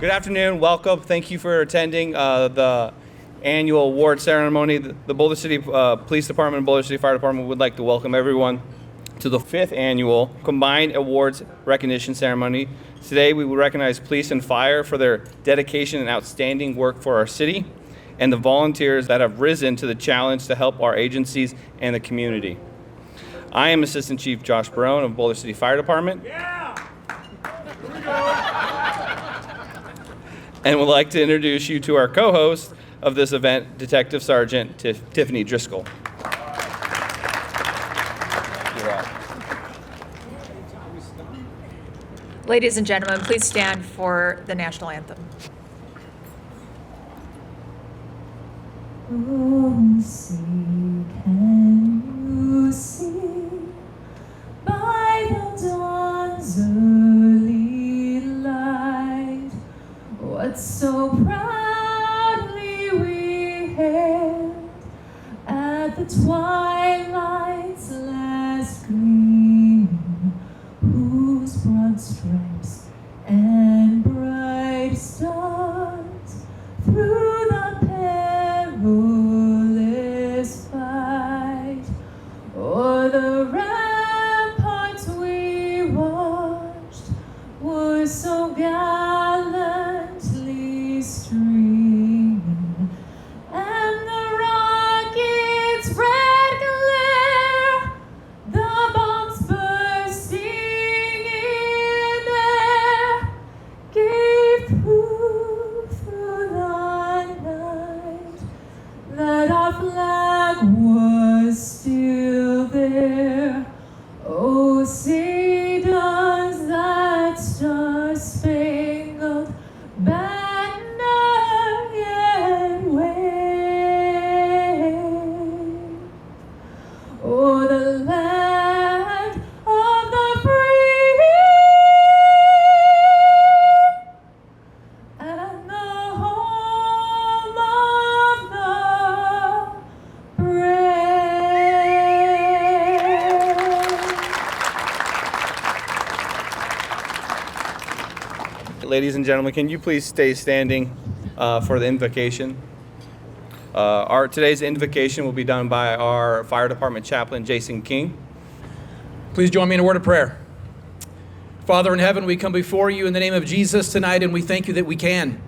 Good afternoon. Welcome. Thank you for attending the annual award ceremony. The Boulder City Police Department and Boulder City Fire Department would like to welcome everyone to the 5th annual Combined Awards Recognition Ceremony. Today we will recognize police and fire for their dedication and outstanding work for our city and the volunteers that have risen to the challenge to help our agencies and the community. I am Assistant Chief Josh Barone of Boulder City Fire Department. Yeah! Here we go! And would like to introduce you to our co-host of this event, Detective Sergeant Tiffany Driscoll. Ladies and gentlemen, please stand for the national anthem. Oh, see, can you see by the dawn's early light what so proudly we hailed at the twilight's last gleaming, whose broad stripes and bright stars through the perilous fight o'er the ramparts we watched were so gallantly streaming, and the rocket's red glare, the bombs bursting in air, gave proof through the night that our flag was still there. Oh, say does that star-spangled banner yet wave o'er the land of the free and the home of the brave. Ladies and gentlemen, can you please stay standing for the invocation? Today's invocation will be done by our Fire Department Chaplain, Jason King. Please join me in a word of prayer. Father in heaven, we come before you in the name of Jesus tonight, and we thank you that we can.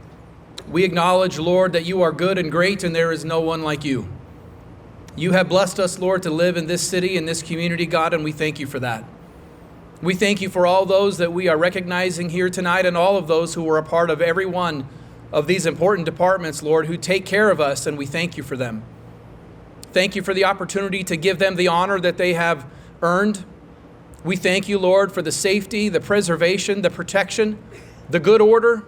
We acknowledge, Lord, that you are good and great, and there is no one like you. You have blessed us, Lord, to live in this city, in this community, God, and we thank you for that. We thank you for all those that we are recognizing here tonight and all of those who are a part of every one of these important departments, Lord, who take care of us, and we thank you for them. Thank you for the opportunity to give them the honor that they have earned. We thank you, Lord, for the safety, the preservation, the protection, the good order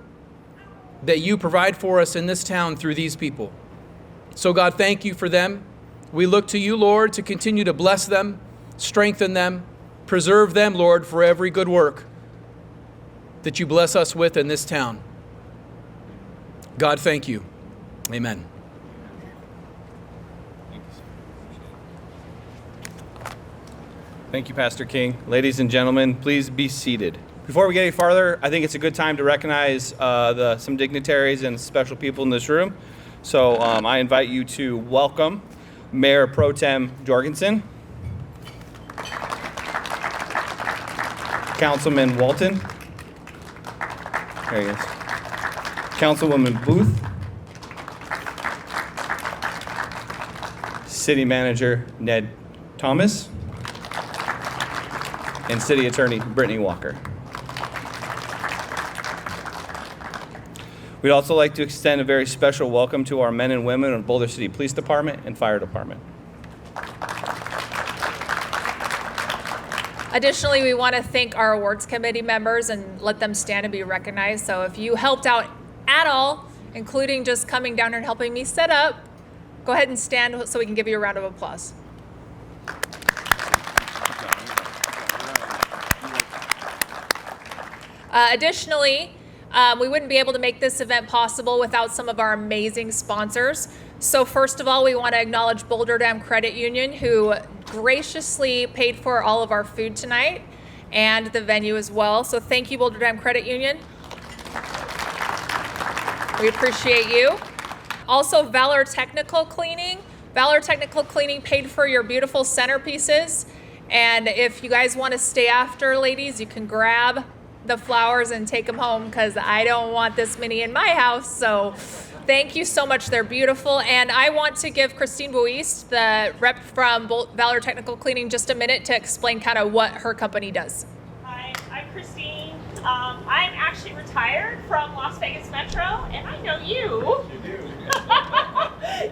that you provide for us in this town through these people. So, God, thank you for them. We look to you, Lord, to continue to bless them, strengthen them, preserve them, Lord, for every good work that you bless us with in this town. God, thank you. Amen. Thank you, Pastor King. Ladies and gentlemen, please be seated. Before we get any farther, I think it's a good time to recognize some dignitaries and special people in this room. So I invite you to welcome Mayor Pro Tem Jorgensen, Councilman Walton, there he is, Councilwoman Booth, City Manager Ned Thomas, and City Attorney Brittany Walker. We'd also like to extend a very special welcome to our men and women of Boulder City Police Department and Fire Department. Additionally, we want to thank our awards committee members and let them stand and be recognized. So if you helped out at all, including just coming down here and helping me set up, go ahead and stand so we can give you a round of applause. Additionally, we wouldn't be able to make this event possible without some of our amazing sponsors. So first of all, we want to acknowledge Boulder Dam Credit Union, who graciously paid for all of our food tonight and the venue as well. So thank you, Boulder Dam Credit Union. We appreciate you. Also, Valor Technical Cleaning. Valor Technical Cleaning paid for your beautiful centerpieces. And if you guys want to stay after, ladies, you can grab the flowers and take them home because I don't want this many in my house. So thank you so much. They're beautiful. And I want to give Christine Bois, the rep from Valor Technical Cleaning, just a minute to explain kind of what her company does. Hi, I'm Christine. I'm actually retired from Las Vegas Metro, and I know you. You do.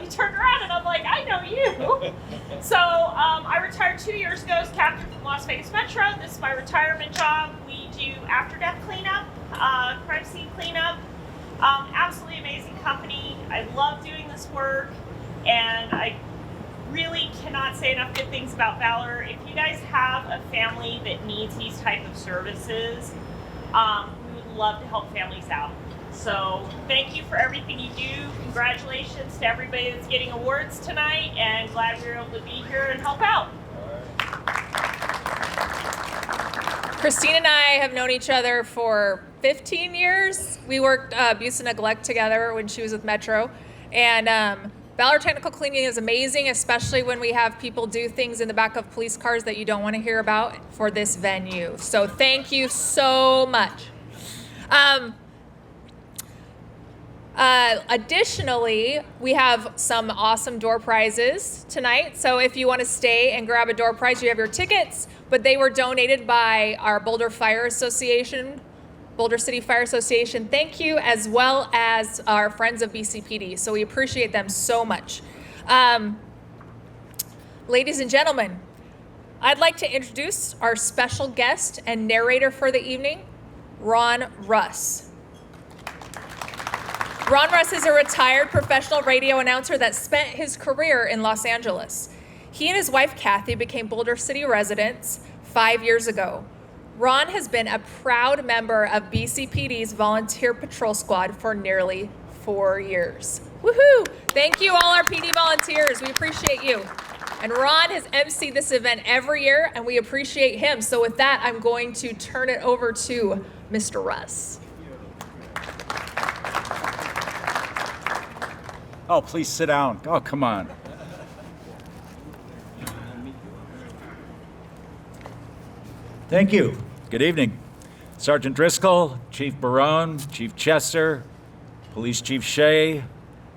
You turned around, and I'm like, I know you. So I retired 2 years ago as captain from Las Vegas Metro. This is my retirement job. We do after-death cleanup, crime scene cleanup. Absolutely amazing company. I love doing this work, and I really cannot say enough good things about Valor. If you guys have a family that needs these type of services, we would love to help families out. So thank you for everything you do. Congratulations to everybody that's getting awards tonight, and glad we were able to be here and help out. Christine and I have known each other for 15 years. We worked abuse and neglect together when she was with Metro. And Valor Technical Cleaning is amazing, especially when we have people do things in the back of police cars that you don't want to hear about for this venue. So thank you so much. Additionally, we have some awesome door prizes tonight. So if you want to stay and grab a door prize, you have your tickets, but they were donated by our Boulder Fire Association, Boulder City Fire Association. Thank you, as well as our friends of BCPD. So we appreciate them so much. Ladies and gentlemen, I'd like to introduce our special guest and narrator for the evening, Ron Russ. Ron Russ is a retired professional radio announcer that spent his career in Los Angeles. He and his wife, Kathy, became Boulder City residents 5 years ago. Ron has been a proud member of BCPD's Volunteer Patrol Squad for nearly 4 years. Woohoo! Thank you, all our PD volunteers. We appreciate you. And Ron has emceed this event every year, and we appreciate him. So with that, I'm going to turn it over to Mr. Russ. Oh, please sit down. Oh, come on. Thank you. Good evening. Sergeant Driscoll, Chief Barone, Chief Chester, Police Chief Shea,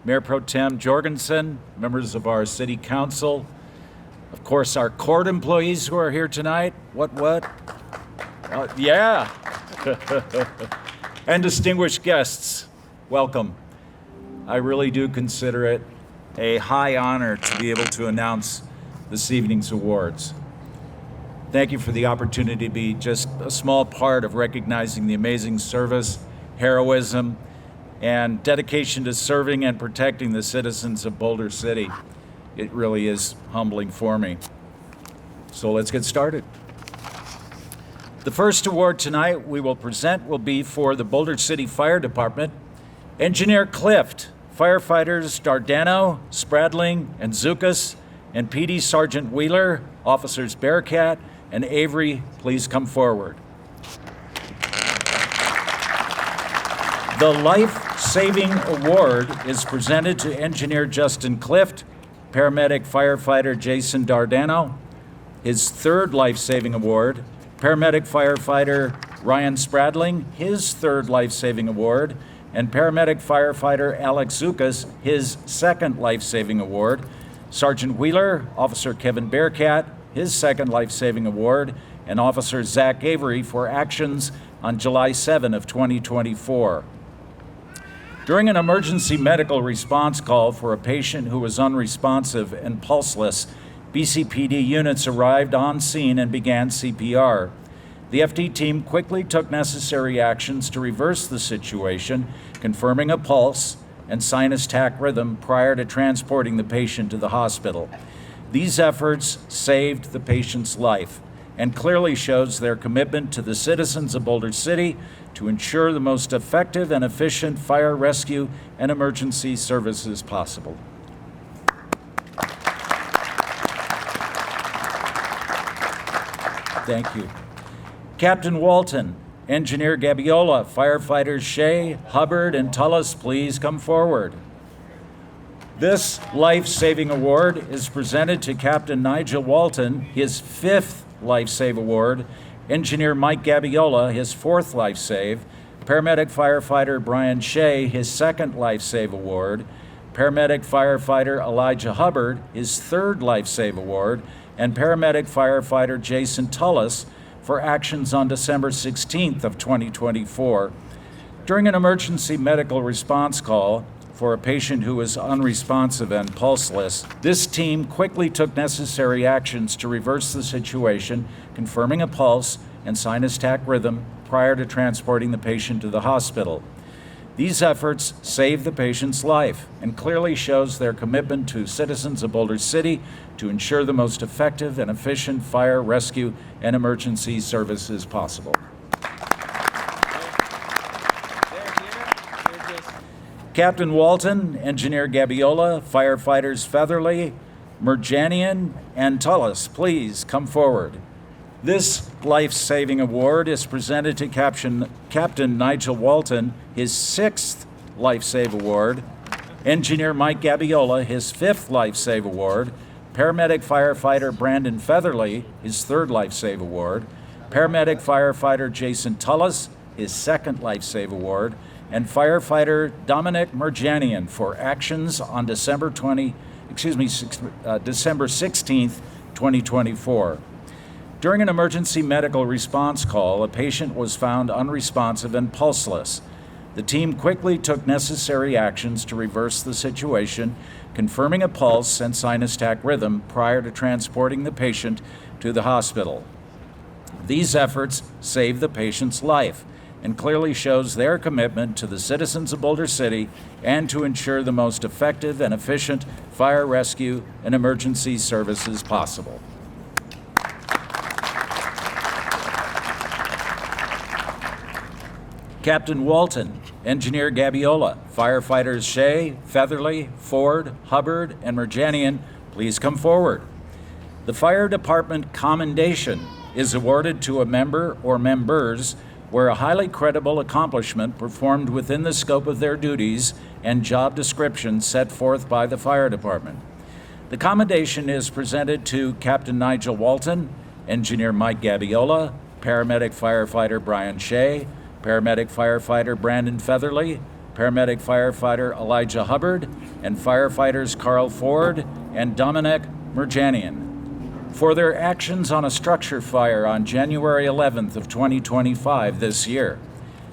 Mayor Pro Tem Jorgensen, members of our City Council, of course, our court employees who are here tonight. What? Yeah. And distinguished guests, welcome. I really do consider it a high honor to be able to announce this evening's awards. Thank you for the opportunity to be just a small part of recognizing the amazing service, heroism, and dedication to serving and protecting the citizens of Boulder City. It really is humbling for me. So let's get started. The first award tonight we will present will be for the Boulder City Fire Department. Engineer Clift, firefighters Dardano, Spradling, and Zukas, and PD Sergeant Wheeler, officers Bearcat and Avery, please come forward. The Lifesaving Award is presented to Engineer Justin Clift, paramedic firefighter Jason Dardano. His third Lifesaving Award, paramedic firefighter Ryan Spradling, his third Lifesaving Award, and paramedic firefighter Alex Zukas, his second Lifesaving Award. Sergeant Wheeler, Officer Kevin Bearcat, his second Lifesaving Award, and Officer Zach Avery for actions on July 7 of 2024. During an emergency medical response call for a patient who was unresponsive and pulseless, BCPD units arrived on scene and began CPR. The FD team quickly took necessary actions to reverse the situation, confirming a pulse and sinus tach rhythm prior to transporting the patient to the hospital. These efforts saved the patient's life and clearly shows their commitment to the citizens of Boulder City to ensure the most effective and efficient fire rescue and emergency services possible. Thank you. Captain Walton, Engineer Gabiola. Firefighters Shea, Hubbard, and Tullis, please come forward. This Life-Saving Award is presented to Captain Nigel Walton, his 5th Life Save Award, Engineer Mike Gabiola, his 4th Life Save, Paramedic Firefighter Brian Shea, his 2nd Life Save Award, Paramedic Firefighter Elijah Hubbard, his 3rd Life Save Award, and Paramedic Firefighter Jason Tullis for actions on December 16th of 2024. During an emergency medical response call for a patient who was unresponsive and pulseless, this team quickly took necessary actions to reverse the situation, confirming a pulse and sinus tach rhythm prior to transporting the patient to the hospital. These efforts saved the patient's life and clearly shows their commitment to citizens of Boulder City to ensure the most effective and efficient fire, rescue, and emergency services possible. Captain Walton, Engineer Gabiola, Firefighters Featherly, Merjanian, and Tullis, please come forward. This Life-Saving Award is presented to Captain Nigel Walton, his 6th Life Save Award, Engineer Mike Gabiola, his 5th Life Save Award, Paramedic Firefighter Brandon Featherly, his 3rd Life Save Award, Paramedic Firefighter Jason Tullis, his 2nd Life Save Award, and Firefighter Dominic Merjanian for actions on December 16th, 2024. During an emergency medical response call, a patient was found unresponsive and pulseless. The team quickly took necessary actions to reverse the situation, confirming a pulse and sinus tach rhythm prior to transporting the patient to the hospital. These efforts saved the patient's life and clearly shows their commitment to the citizens of Boulder City and to ensure the most effective and efficient fire, rescue, and emergency services possible. Captain Walton, Engineer Gabiola, Firefighters Shea, Featherly, Ford, Hubbard, and Merjanian, please come forward. The Fire Department Commendation is awarded to a member or members where a highly credible accomplishment performed within the scope of their duties and job description set forth by the Fire Department. The commendation is presented to Captain Nigel Walton, Engineer Mike Gabiola, Paramedic Firefighter Brian Shea, Paramedic Firefighter Brandon Featherly, Paramedic Firefighter Elijah Hubbard, and Firefighters Carl Ford and Dominic Merjanian for their actions on a structure fire on January 11th of 2025 this year.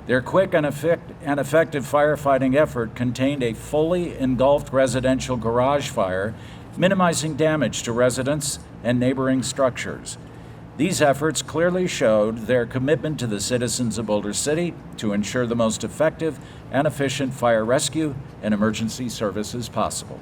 Their quick and effective firefighting effort contained a fully engulfed residential garage fire, minimizing damage to residents and neighboring structures. These efforts clearly showed their commitment to the citizens of Boulder City to ensure the most effective and efficient fire rescue and emergency services possible.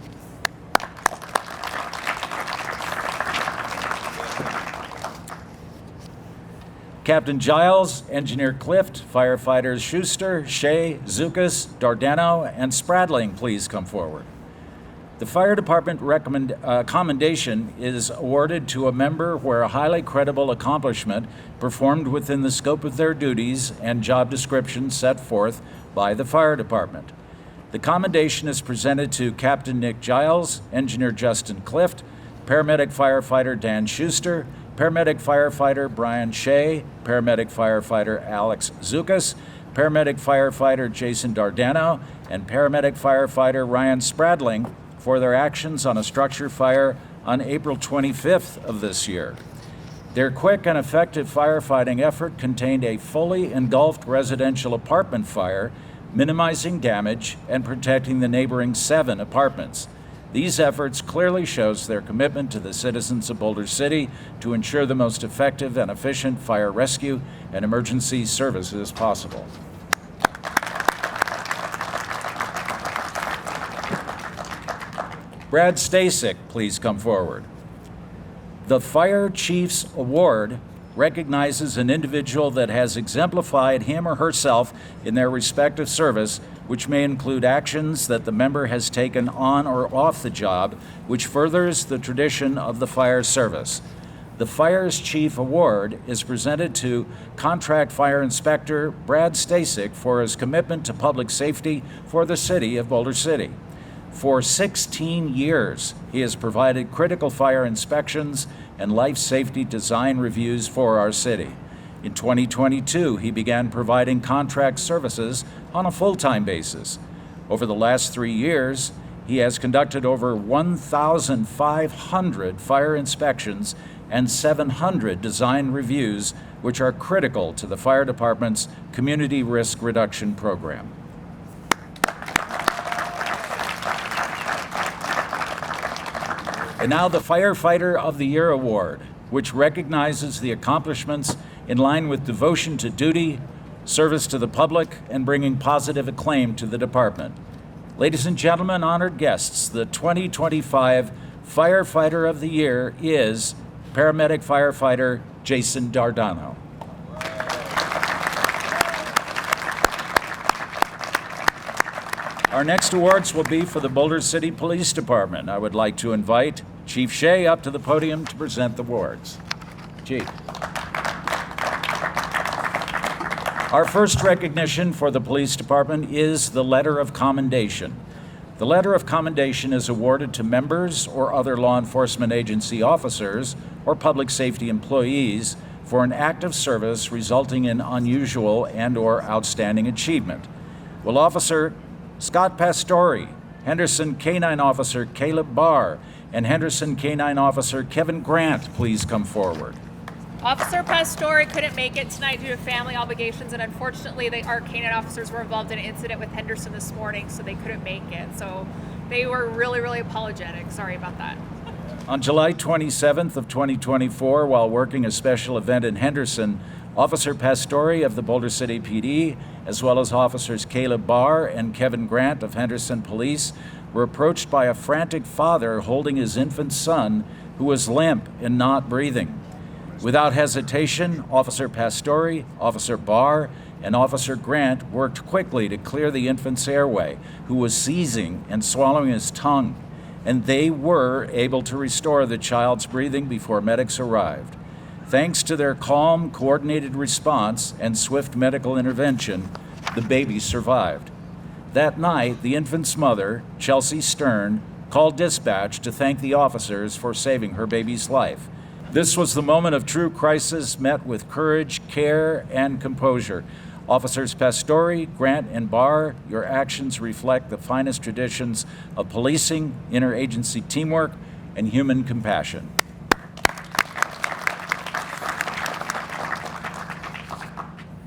Captain Giles, Engineer Clift, Firefighters Schuster, Shea, Zukas, Dardano, and Spradling, please come forward. The Fire Department commendation is awarded to a member where a highly credible accomplishment performed within the scope of their duties and job description set forth by the Fire Department. The commendation is presented to Captain Nick Giles, Engineer Justin Clift, Paramedic Firefighter Dan Schuster, Paramedic Firefighter Brian Shea, Paramedic Firefighter Alex Zukas, Paramedic Firefighter Jason Dardano, and Paramedic Firefighter Ryan Spradling for their actions on a structure fire on April 25th of this year. Their quick and effective firefighting effort contained a fully engulfed residential apartment fire, minimizing damage and protecting the neighboring 7 apartments. These efforts clearly shows their commitment to the citizens of Boulder City to ensure the most effective and efficient fire rescue and emergency services possible. Brad Stasek, please come forward. The Fire Chiefs Award recognizes an individual that has exemplified him or herself in their respective service, which may include actions that the member has taken on or off the job, which furthers the tradition of the fire service. The Fire's Chief Award is presented to Contract Fire Inspector Brad Stasek for his commitment to public safety for the city of Boulder City. For 16 years, he has provided critical fire inspections and life safety design reviews for our city. In 2022, he began providing contract services on a full-time basis. Over the last 3 years, he has conducted over 1,500 fire inspections and 700 design reviews, which are critical to the fire department's community risk reduction program. And now the Firefighter of the Year Award, which recognizes the accomplishments in line with devotion to duty, service to the public, and bringing positive acclaim to the department. Ladies and gentlemen, honored guests, the 2025 Firefighter of the Year is paramedic firefighter Jason Dardano. Our next awards will be for the Boulder City Police Department. I would like to invite Chief Shea up to the podium to present the awards. Chief. Our first recognition for the Police Department is the Letter of Commendation. The Letter of Commendation is awarded to members or other law enforcement agency officers or public safety employees for an act of service resulting in unusual and/or outstanding achievement. Will Officer Scott Pastore, Henderson K-9 Officer Caleb Barr, and Henderson K-9 Officer Kevin Grant please come forward? Officer Pastore couldn't make it tonight due to family obligations, and unfortunately, our K-9 officers were involved in an incident with Henderson this morning, so they couldn't make it. So they were really, really apologetic. Sorry about that. On July 27th of 2024, while working a special event in Henderson, Officer Pastore of the Boulder City PD, as well as Officers Caleb Barr and Kevin Grant of Henderson Police, were approached by a frantic father holding his infant son who was limp and not breathing. Without hesitation, Officer Pastore, Officer Barr, and Officer Grant worked quickly to clear the infant's airway, who was seizing and swallowing his tongue, and they were able to restore the child's breathing before medics arrived. Thanks to their calm, coordinated response and swift medical intervention, the baby survived. That night, the infant's mother, Chelsea Stern, called dispatch to thank the officers for saving her baby's life. This was the moment of true crisis met with courage, care, and composure. Officers Pastore, Grant, and Barr, your actions reflect the finest traditions of policing, interagency teamwork, and human compassion.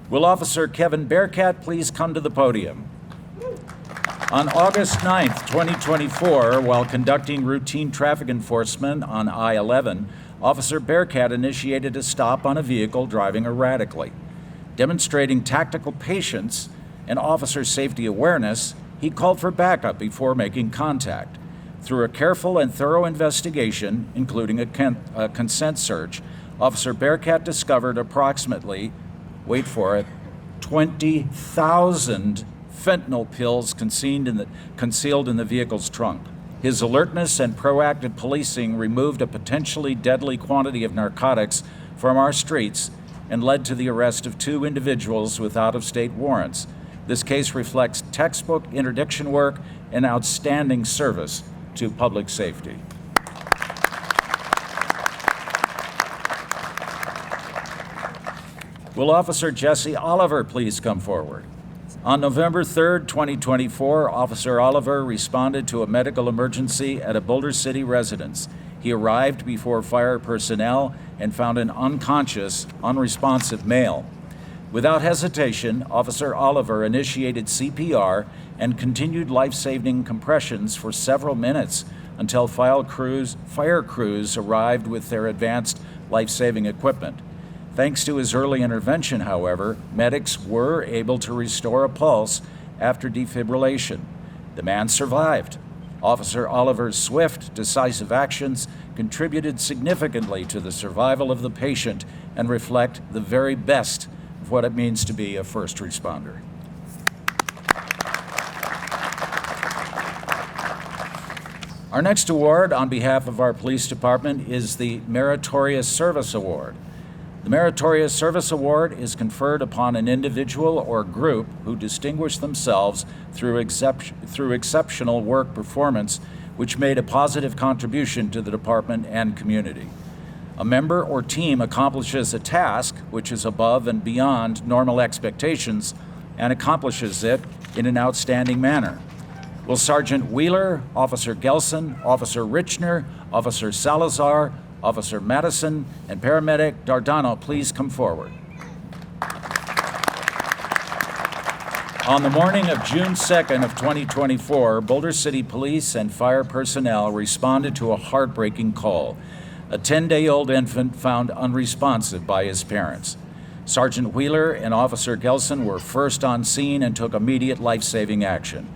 Will Officer Kevin Bearcat please come to the podium? On August 9th, 2024, while conducting routine traffic enforcement on I-11, Officer Bearcat initiated a stop on a vehicle driving erratically. Demonstrating tactical patience and officer safety awareness, he called for backup before making contact. Through a careful and thorough investigation, including a consent search, Officer Bearcat discovered approximately, wait for it, 20,000 fentanyl pills concealed in the vehicle's trunk. His alertness and proactive policing removed a potentially deadly quantity of narcotics from our streets and led to the arrest of 2 individuals with out-of-state warrants. This case reflects textbook interdiction work and outstanding service to public safety. Will Officer Jesse Oliver please come forward? On November 3rd, 2024, Officer Oliver responded to a medical emergency at a Boulder City residence. He arrived before fire personnel and found an unconscious, unresponsive male. Without hesitation, Officer Oliver initiated CPR and continued life-saving compressions for several minutes until fire crews arrived with their advanced life-saving equipment. Thanks to his early intervention, however, medics were able to restore a pulse after defibrillation. The man survived. Officer Oliver's swift, decisive actions contributed significantly to the survival of the patient and reflect the very best of what it means to be a first responder. Our next award on behalf of our police department is the Meritorious Service Award. The Meritorious Service Award is conferred upon an individual or group who distinguish themselves through exceptional work performance which made a positive contribution to the department and community. A member or team accomplishes a task which is above and beyond normal expectations and accomplishes it in an outstanding manner. Will Sergeant Wheeler, Officer Gelson, Officer Richner, Officer Salazar, Officer Madison, and Paramedic Dardano please come forward? On the morning of June 2nd of 2024, Boulder City Police and fire personnel responded to a heartbreaking call. A 10-day-old infant found unresponsive by his parents. Sergeant Wheeler and Officer Gelson were first on scene and took immediate life-saving action.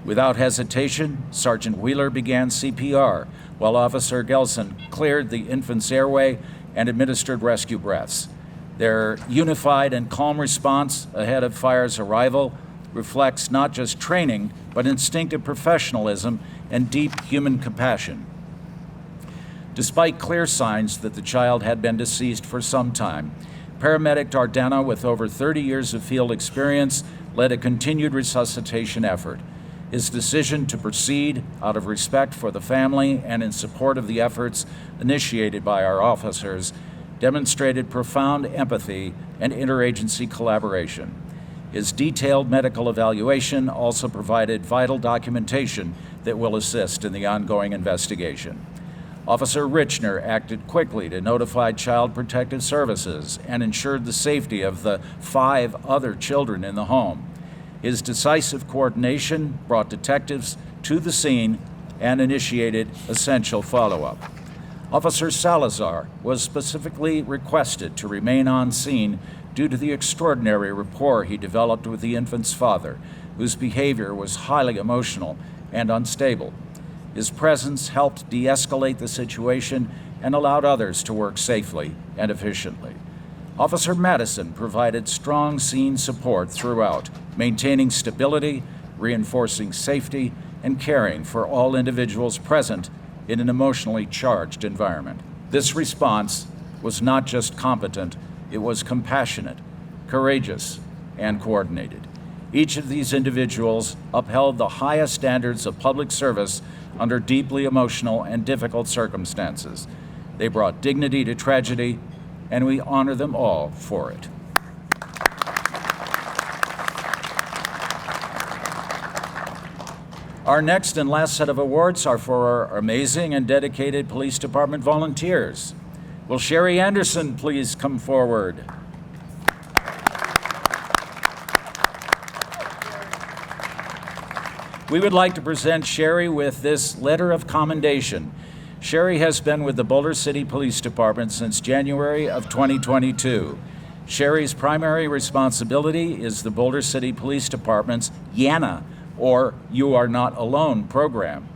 Without hesitation, Sergeant Wheeler began CPR, while Officer Gelson cleared the infant's airway and administered rescue breaths. Their unified and calm response ahead of fire's arrival reflects not just training, but instinctive professionalism and deep human compassion. Despite clear signs that the child had been deceased for some time, Paramedic Dardano, with over 30 years of field experience, led a continued resuscitation effort. His decision to proceed out of respect for the family and in support of the efforts initiated by our officers demonstrated profound empathy and interagency collaboration. His detailed medical evaluation also provided vital documentation that will assist in the ongoing investigation. Officer Richner acted quickly to notify Child Protective Services and ensured the safety of the 5 other children in the home. His decisive coordination brought detectives to the scene and initiated essential follow-up. Officer Salazar was specifically requested to remain on scene due to the extraordinary rapport he developed with the infant's father, whose behavior was highly emotional and unstable. His presence helped de-escalate the situation and allowed others to work safely and efficiently. Officer Madison provided strong scene support throughout, maintaining stability, reinforcing safety, and caring for all individuals present in an emotionally charged environment. This response was not just competent, it was compassionate, courageous, and coordinated. Each of these individuals upheld the highest standards of public service under deeply emotional and difficult circumstances. They brought dignity to tragedy, and we honor them all for it. Our next and last set of awards are for our amazing and dedicated police department volunteers. Will Sherry Anderson please come forward? We would like to present Sherry with this Letter of Commendation. Sherry has been with the Boulder City Police Department since January of 2022. Sherry's primary responsibility is the Boulder City Police Department's YANA, or You Are Not Alone program.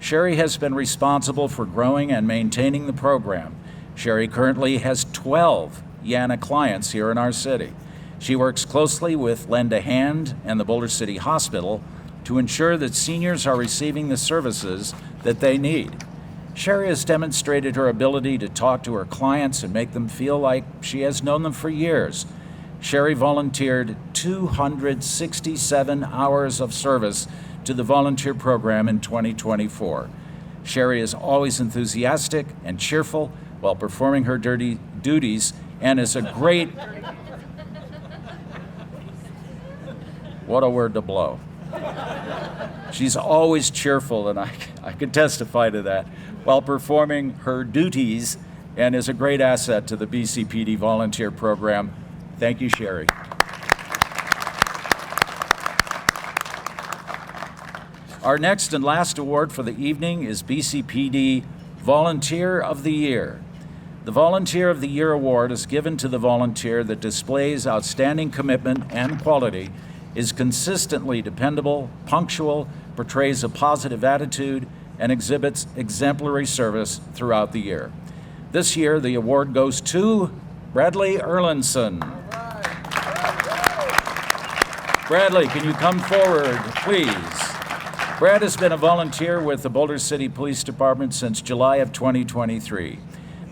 Sherry has been responsible for growing and maintaining the program. Sherry currently has 12 YANA clients here in our city. She works closely with Lend a Hand and the Boulder City Hospital to ensure that seniors are receiving the services that they need. Sherry has demonstrated her ability to talk to her clients and make them feel like she has known them for years. Sherry volunteered 267 hours of service to the volunteer program in 2024. Sherry is always enthusiastic and cheerful while performing her duties and is a great... What a word to blow. She's always cheerful, and I can testify to that, while performing her duties, and is a great asset to the BCPD volunteer program. Thank you, Sherry. Our next and last award for the evening is BCPD Volunteer of the Year. The Volunteer of the Year award is given to the volunteer that displays outstanding commitment and quality, is consistently dependable, punctual, portrays a positive attitude, and exhibits exemplary service throughout the year. This year, the award goes to Bradley Erlinson. Bradley, can you come forward, please? Brad has been a volunteer with the Boulder City Police Department since July of 2023.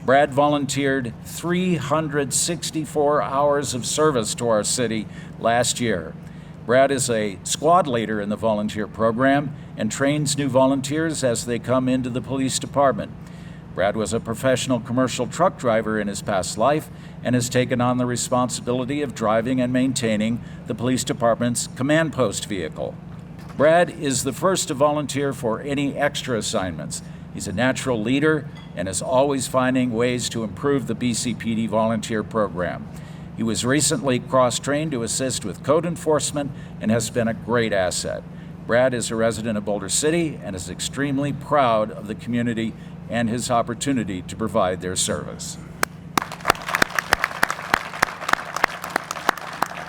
Brad volunteered 364 hours of service to our city last year. Brad is a squad leader in the volunteer program and trains new volunteers as they come into the police department. Brad was a professional commercial truck driver in his past life and has taken on the responsibility of driving and maintaining the police department's command post vehicle. Brad is the first to volunteer for any extra assignments. He's a natural leader and is always finding ways to improve the BCPD volunteer program. He was recently cross-trained to assist with code enforcement and has been a great asset. Brad is a resident of Boulder City and is extremely proud of the community and his opportunity to provide their service.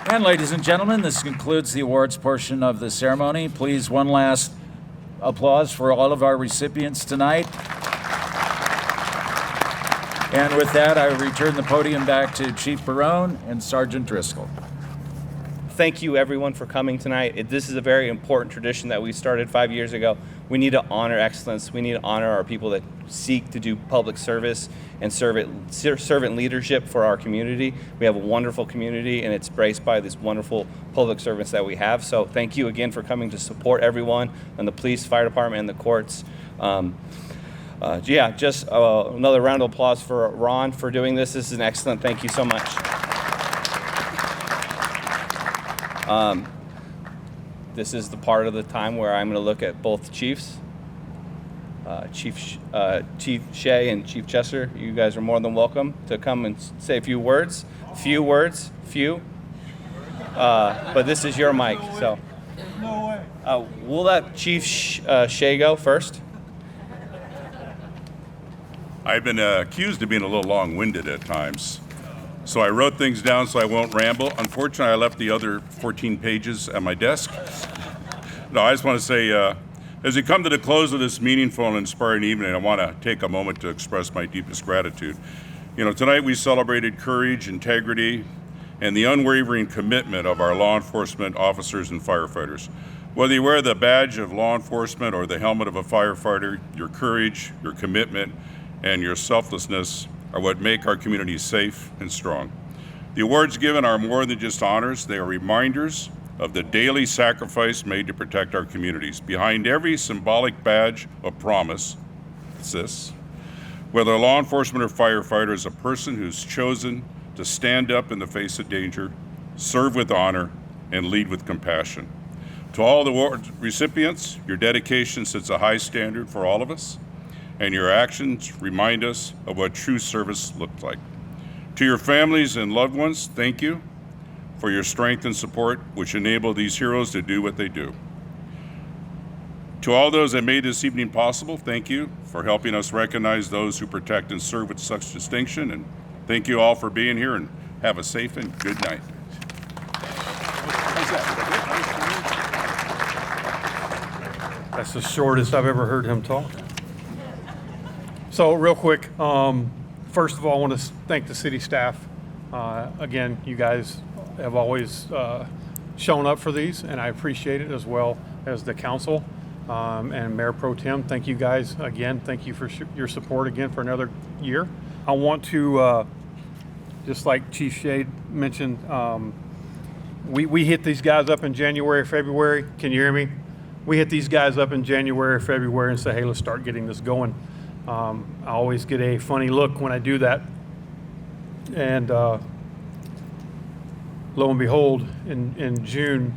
And ladies and gentlemen, this concludes the awards portion of the ceremony. Please, one last applause for all of our recipients tonight. And with that, I return the podium back to Chief Barone and Sergeant Driscoll. Thank you, everyone, for coming tonight. This is a very important tradition that we started 5 years ago. We need to honor excellence. We need to honor our people that seek to do public service and servant leadership for our community. We have a wonderful community, and it's graced by these wonderful public servants that we have. So thank you again for coming to support everyone and the police, fire department, and the courts. Just another round of applause for Ron for doing this. This is an excellent. Thank you so much. This is the part of the time where I'm going to look at both chiefs, Chief Shea and Chief Chester. You guys are more than welcome to come and say a few words. But this is your mic, so. No way. We'll let Chief Shea go first. I've been accused of being a little long-winded at times. So I wrote things down so I won't ramble. Unfortunately, I left the other 14 pages at my desk. No, I just want to say, as we come to the close of this meaningful and inspiring evening, I want to take a moment to express my deepest gratitude. Tonight we celebrated courage, integrity, and the unwavering commitment of our law enforcement officers and firefighters. Whether you wear the badge of law enforcement or the helmet of a firefighter, your courage, your commitment, and your selflessness are what make our community safe and strong. The awards given are more than just honors. They are reminders of the daily sacrifice made to protect our communities. Behind every symbolic badge of promise, whether law enforcement or firefighter, is a person who's chosen to stand up in the face of danger, serve with honor, and lead with compassion. To all the award recipients, your dedication sets a high standard for all of us, and your actions remind us of what true service looked like. To your families and loved ones, thank you for your strength and support, which enable these heroes to do what they do. To all those that made this evening possible, thank you for helping us recognize those who protect and serve with such distinction, and thank you all for being here, and have a safe and good night. That's the shortest I've ever heard him talk. So real quick, first of all, I want to thank the city staff. Again, you guys have always shown up for these, and I appreciate it, as well as the council and Mayor Pro Tem. Thank you guys again. Thank you for your support again for another year. I want to, just like Chief Shade mentioned, we hit these guys up in January, February. Can you hear me? We hit these guys up in January, February and say, hey, let's start getting this going. I always get a funny look when I do that. And lo and behold, in June,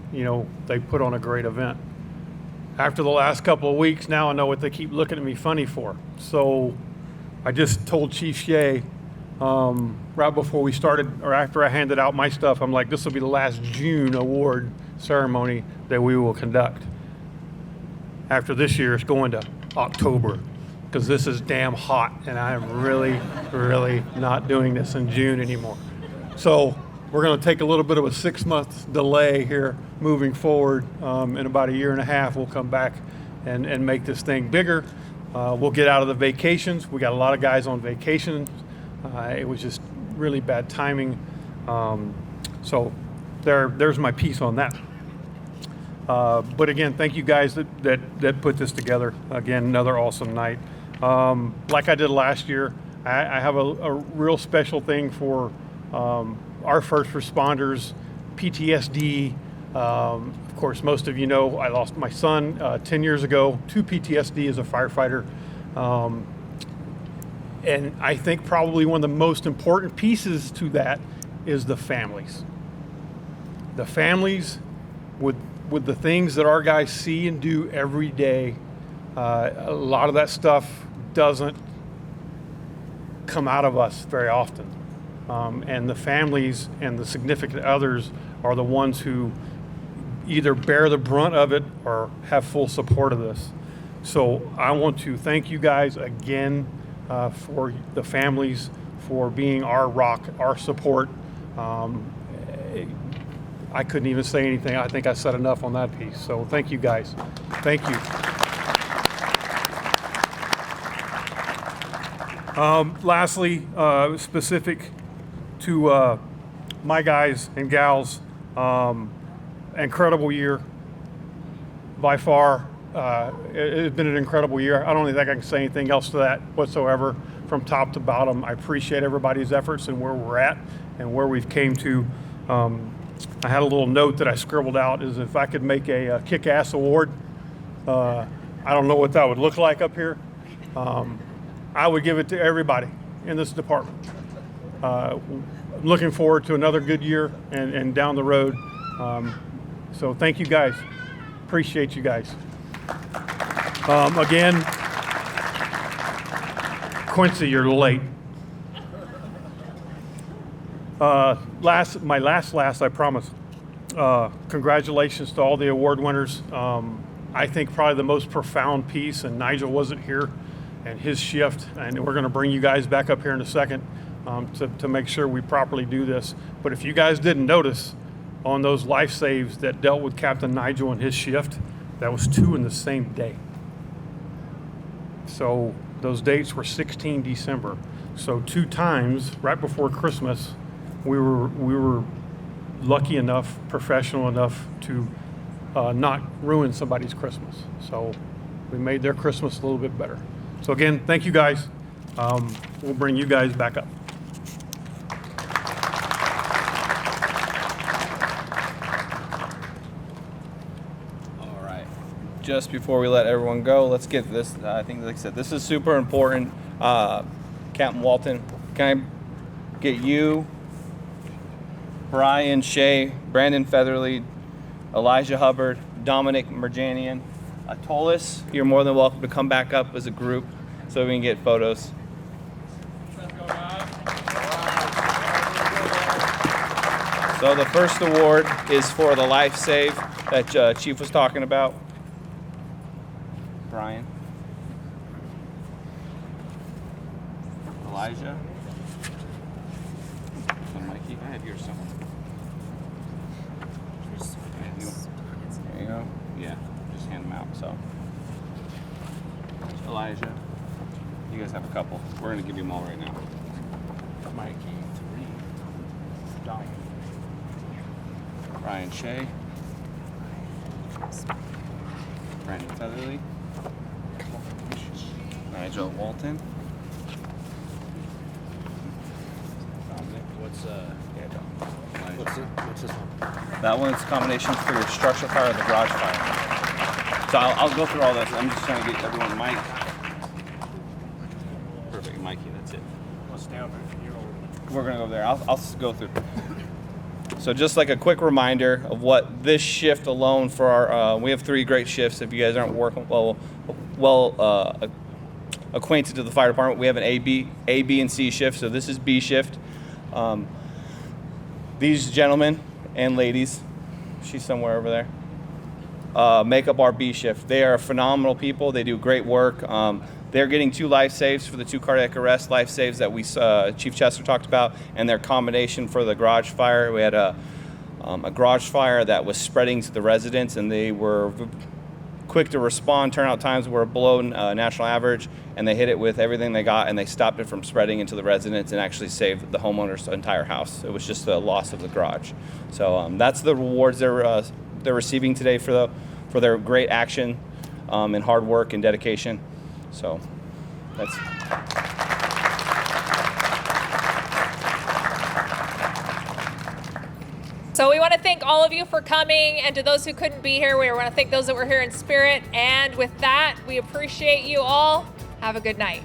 they put on a great event. After the last couple of weeks, now I know what they keep looking at me funny for. So I just told Chief Shea right before we started, or after I handed out my stuff, I'm like, this will be the last June award ceremony that we will conduct. After this year, it's going to October, because this is damn hot, and I am really, really not doing this in June anymore. So we're going to take a little bit of a 6-month delay here moving forward. In about a year and a half, we'll come back and make this thing bigger. We'll get out of the vacations. We got a lot of guys on vacation. It was just really bad timing. So there's my piece on that. But again, thank you guys that put this together. Again, another awesome night. Like I did last year, I have a real special thing for our first responders, PTSD. Of course, most of you know I lost my son 10 years ago to PTSD as a firefighter. And I think probably one of the most important pieces to that is the families. The families with the things that our guys see and do every day. A lot of that stuff doesn't come out of us very often. And the families and the significant others are the ones who either bear the brunt of it or have full support of this. So I want to thank you guys again for the families, for being our rock, our support. I couldn't even say anything. I think I said enough on that piece. So thank you guys. Thank you. Lastly, specific to my guys and gals, incredible year by far. It's been an incredible year. I don't think I can say anything else to that whatsoever. From top to bottom, I appreciate everybody's efforts and where we're at and where we've came to. I had a little note that I scribbled out, is if I could make a kick-ass award, I don't know what that would look like up here. I would give it to everybody in this department. Looking forward to another good year and down the road. So thank you guys. Appreciate you guys. Again, Quincy, you're late. My last, I promise. Congratulations to all the award winners. I think probably the most profound piece, and Nigel wasn't here, and his shift, and we're going to bring you guys back up here in a second to make sure we properly do this. But if you guys didn't notice, on those life saves that dealt with Captain Nigel and his shift, that was 2 in the same day. So those dates were 16 December. So 2 times right before Christmas, we were lucky enough, professional enough to not ruin somebody's Christmas. So we made their Christmas a little bit better. So again, thank you guys. We'll bring you guys back up. All right. Just before we let everyone go, let's get this. I think, like I said, this is super important. Captain Walton, can I get you, Brian Shea, Brandon Featherly, Elijah Hubbard, Dominic Merjanian, Atolis? You're more than welcome to come back up as a group so we can get photos. So the first award is for the life save that Chief was talking about. Brian. Elijah. So Mikey, I have yours somewhere. There you go. Yeah, just hand them out. So Elijah, you guys have a couple. We're gonna give you them all right now. Mikey, 3. Dom. Brian Shea. Brandon Featherly. Nigel Walton. Dominic. What's this one? That one's combinations for your structure fire and the garage fire. So I'll go through all this. I'm just trying to get everyone mic. Perfect, Mikey, that's it. What's down there? We're gonna go over there. I'll go through. So just like a quick reminder of what this shift alone for our, we have 3 great shifts. If you guys aren't working acquainted to the fire department, we have an A, B, and C shift. So this is B shift. These gentlemen and ladies, she's somewhere over there, make up our B shift. They are phenomenal people. They do great work. They're getting 2 life saves for the 2 cardiac arrest life saves that we Chief Chester talked about, and their combination for the garage fire. We had a garage fire that was spreading to the residents, and they were quick to respond. Turnout times were below national average, and they hit it with everything they got, and they stopped it from spreading into the residents and actually saved the homeowner's entire house. It was just the loss of the garage. So that's the rewards they're they're receiving today for their great action and hard work and dedication. So that's. So we want to thank all of you for coming, and to those who couldn't be here, we want to thank those that were here in spirit. And with that, we appreciate you all. Have a good night.